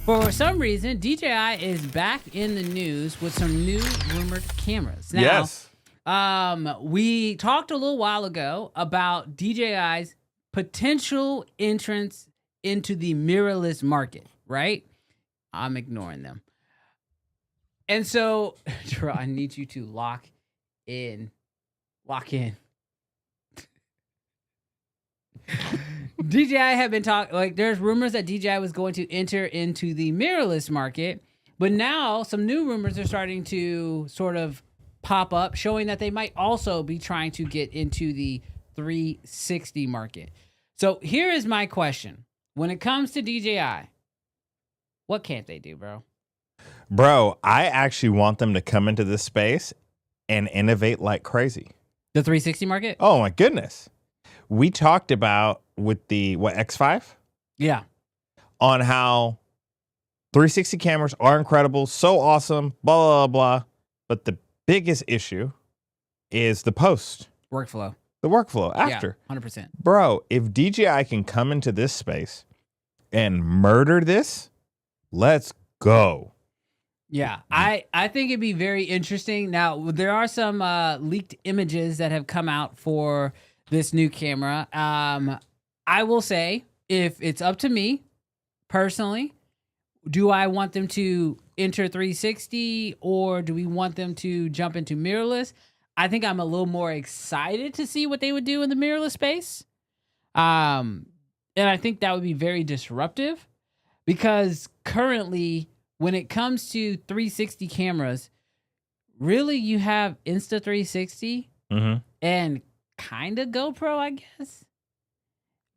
For some reason, DJI is back in the news with some new rumored cameras. Now, Yes. We talked a little while ago about DJI's potential entrance into the mirrorless market, right? I'm ignoring them. And so, Terrell, I need you to lock in. Lock in. DJI have been talking, like, there's rumors that DJI was going to enter into the mirrorless market, but now some new rumors are starting to sort of pop up, showing that they might also be trying to get into the 360 market. So here is my question. When it comes to DJI, what can't they do, bro? Bro, I actually want them to come into this space and innovate like crazy. The 360 market? Oh my goodness. We talked about with the X5 Yeah. on how 360 cameras are incredible, so awesome, blah, blah, blah. But the biggest issue is the post, Workflow. the workflow after. Yeah, 100%. Bro, if DJI can come into this space and murder this, let's go. Yeah, I think it'd be very interesting. Now, there are some leaked images that have come out for this new camera. I will say, if it's up to me personally, do I want them to enter 360 or do we want them to jump into mirrorless? I think I'm a little more excited to see what they would do in the mirrorless space. And I think that would be very disruptive because currently, when it comes to 360 cameras, really you have Insta360 and kind of GoPro, I guess.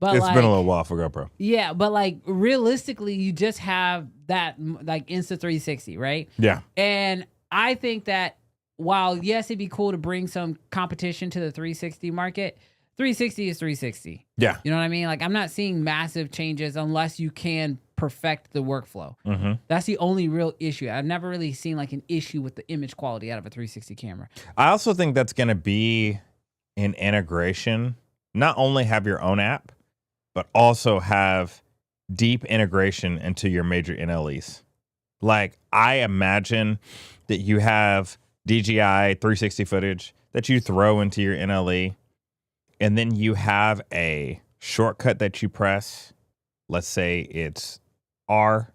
But It's been a little while for GoPro. Yeah, but like realistically, you just have that like Insta360, right? Yeah. And I think that while yes, it'd be cool to bring some competition to the 360 market, 360 is 360. Yeah. You know what I mean? Like I'm not seeing massive changes unless you can perfect the workflow. That's the only real issue. I've never really seen like an issue with the image quality out of a 360 camera. I also think that's going to be an integration. Not only have your own app, but also have deep integration into your major NLEs. Like I imagine that you have DJI 360 footage that you throw into your NLE, and then you have a shortcut that you press. Let's say it's R,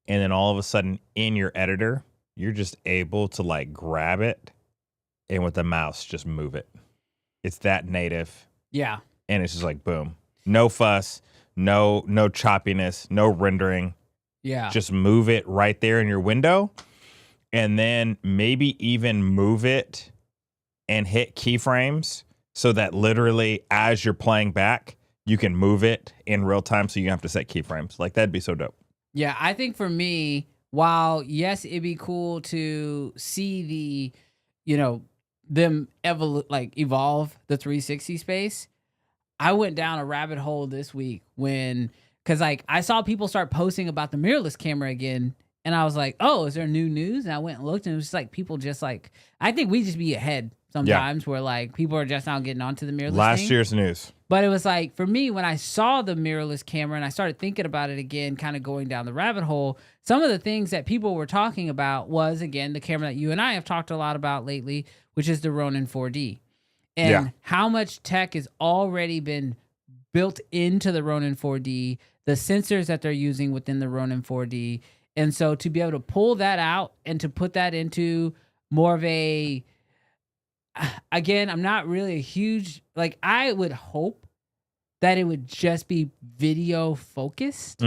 and then all of a sudden in your editor, you're just able to like grab it and with the mouse just move it. It's that native. Yeah. And it's just like, boom, no fuss, no choppiness, no rendering. Yeah. Just move it right there in your window and then maybe even move it and hit keyframes so that literally as you're playing back, you can move it in real time so you don't have to set keyframes. Like that'd be so dope. Yeah, I think for me, while yes, it'd be cool to see the, you know, them evolve the 360 space. I went down a rabbit hole this week because like I saw people start posting about the mirrorless camera again, and I was like, oh, is there new news? And I went and looked, and it was just like people just like, I think we just be ahead sometimes where like people are just now getting onto the mirrorless Last thing. year's news. But it was like, for me, when I saw the mirrorless camera and I started thinking about it again, kind of going down the rabbit hole, some of the things that people were talking about was, again, the camera that you and I have talked a lot about lately, which is the Ronin 4D. And how much tech has already been built into the Ronin 4D, the sensors that they're using within the Ronin 4D. And so to be able to pull that out and to put that into more of a, again, I'm not really a huge, like I would hope that it would just be video focused.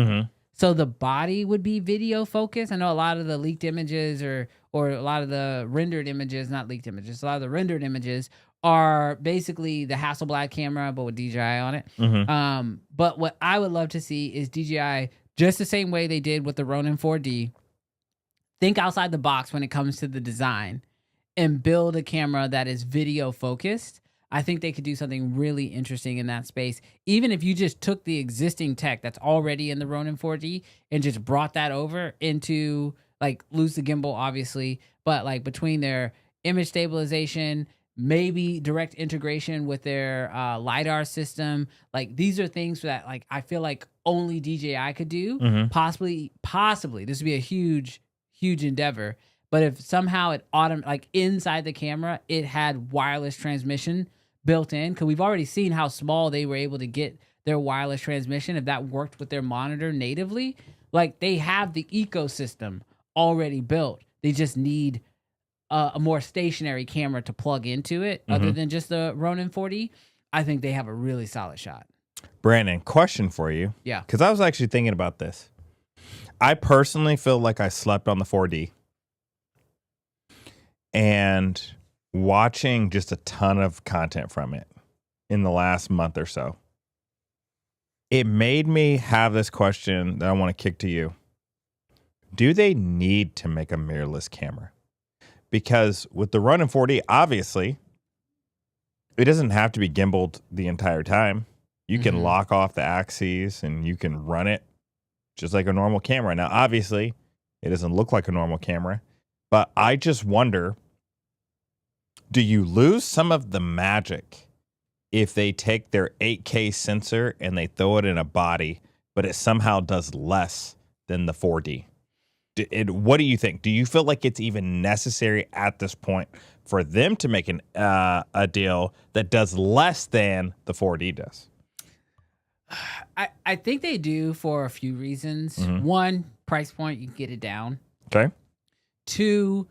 So the body would be video focused. I know a lot of the leaked images or a lot of the rendered images, not leaked images, a lot of the rendered images are basically the Hasselblad camera, but with DJI on it. But what I would love to see is DJI, just the same way they did with the Ronin 4D, think outside the box when it comes to the design and build a camera that is video focused. I think they could do something really interesting in that space. Even if you just took the existing tech that's already in the Ronin 4D and just brought that over into, like, lose the gimbal, obviously, but like between their image stabilization, maybe direct integration with their LiDAR system. Like these are things that like I feel like only DJI could do. Possibly, this would be a huge endeavor. But if somehow it like inside the camera, it had wireless transmission built in, because we've already seen how small they were able to get their wireless transmission. If that worked with their monitor natively, like they have the ecosystem already built. They just need a more stationary camera to plug into it, other than just the Ronin 4D. I think they have a really solid shot. Brandon, question for you. Yeah. Because I was actually thinking about this. I personally feel like I slept on the 4D. And watching just a ton of content from it in the last month or so, it made me have this question that I want to kick to you. Do they need to make a mirrorless camera? Because with the Ronin 4D, obviously, it doesn't have to be gimbaled the entire time. You can lock off the axes and you can run it just like a normal camera. Now, obviously, it doesn't look like a normal camera, but I just wonder, do you lose some of the magic if they take their 8K sensor and they throw it in a body, but it somehow does less than the 4D? What do you think? Do you feel like it's even necessary at this point for them to make a deal that does less than the 4D does? I think they do for a few reasons. One, price point, you can get it down. Okay. Two,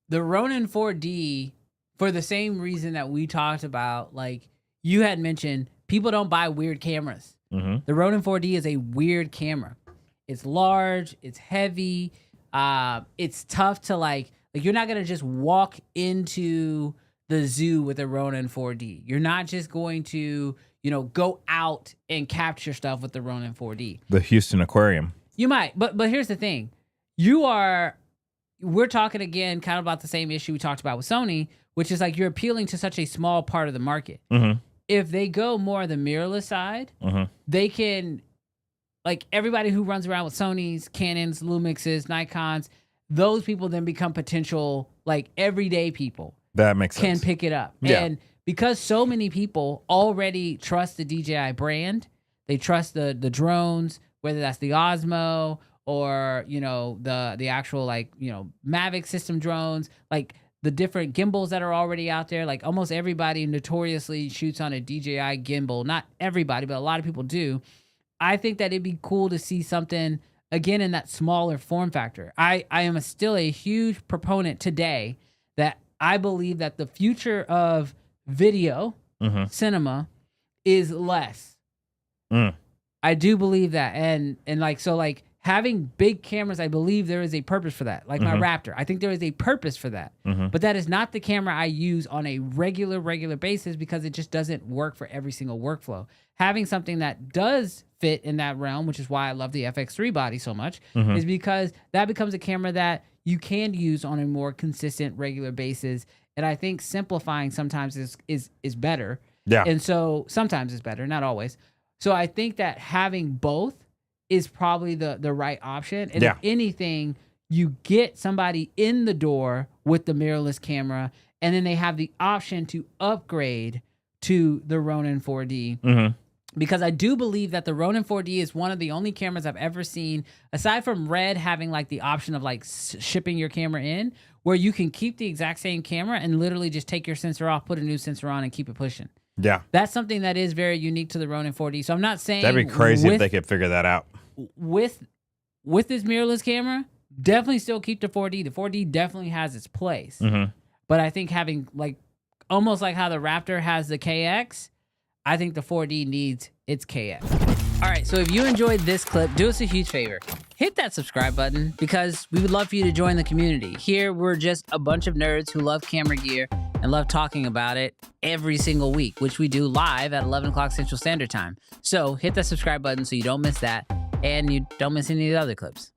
the Ronin 4D, for the same reason that we talked about, like you had mentioned, people don't buy weird cameras. The Ronin 4D is a weird camera. It's large, it's heavy, it's tough to like you're not gonna just walk into the zoo with a Ronin 4D. You're not just going to, go out and capture stuff with the Ronin 4D. The Houston Aquarium. You might, but here's the thing. We're talking again kind of about the same issue we talked about with Sony, which is like you're appealing to such a small part of the market. If they go more the mirrorless side, they can, like everybody who runs around with Sonys, Canons, Lumixes, Nikons, those people then become potential like everyday people. That makes sense. Can pick it up. Yeah. And because so many people already trust the DJI brand, they trust the drones, whether that's the Osmo or, the actual Mavic system drones, like the different gimbals that are already out there. Like almost everybody notoriously shoots on a DJI gimbal. Not everybody, but a lot of people do. I think that it'd be cool to see something again in that smaller form factor. I am still a huge proponent today that I believe that the future of video cinema is less. I do believe that. And having big cameras, I believe there is a purpose for that. Like my Raptor, I think there is a purpose for that. But that is not the camera I use on a regular basis because it just doesn't work for every single workflow. Having something that does fit in that realm, which is why I love the FX3 body so much, is because that becomes a camera that you can use on a more consistent, regular basis. And I think simplifying sometimes is better. Yeah. And so sometimes it's better, not always. So I think that having both is probably the right option. And if anything, you get somebody in the door with the mirrorless camera, and then they have the option to upgrade to the Ronin 4D. Because I do believe that the Ronin 4D is one of the only cameras I've ever seen, aside from Red having like the option of like shipping your camera in, where you can keep the exact same camera and literally just take your sensor off, put a new sensor on, and keep it pushing. Yeah. That's something that is very unique to the Ronin 4D. So I'm not saying that'd be crazy if they could figure that out. With this mirrorless camera, definitely still keep the 4D. The 4D definitely has its place. But I think having like almost like how the Raptor has the KX, I think the 4D needs its KX. All right, so if you enjoyed this clip, do us a huge favor. Hit that subscribe button because we would love for you to join the community. Here, we're just a bunch of nerds who love camera gear and love talking about it every single week, which we do live at 11 o'clock Central Standard Time. So hit that subscribe button so you don't miss that and you don't miss any of the other clips.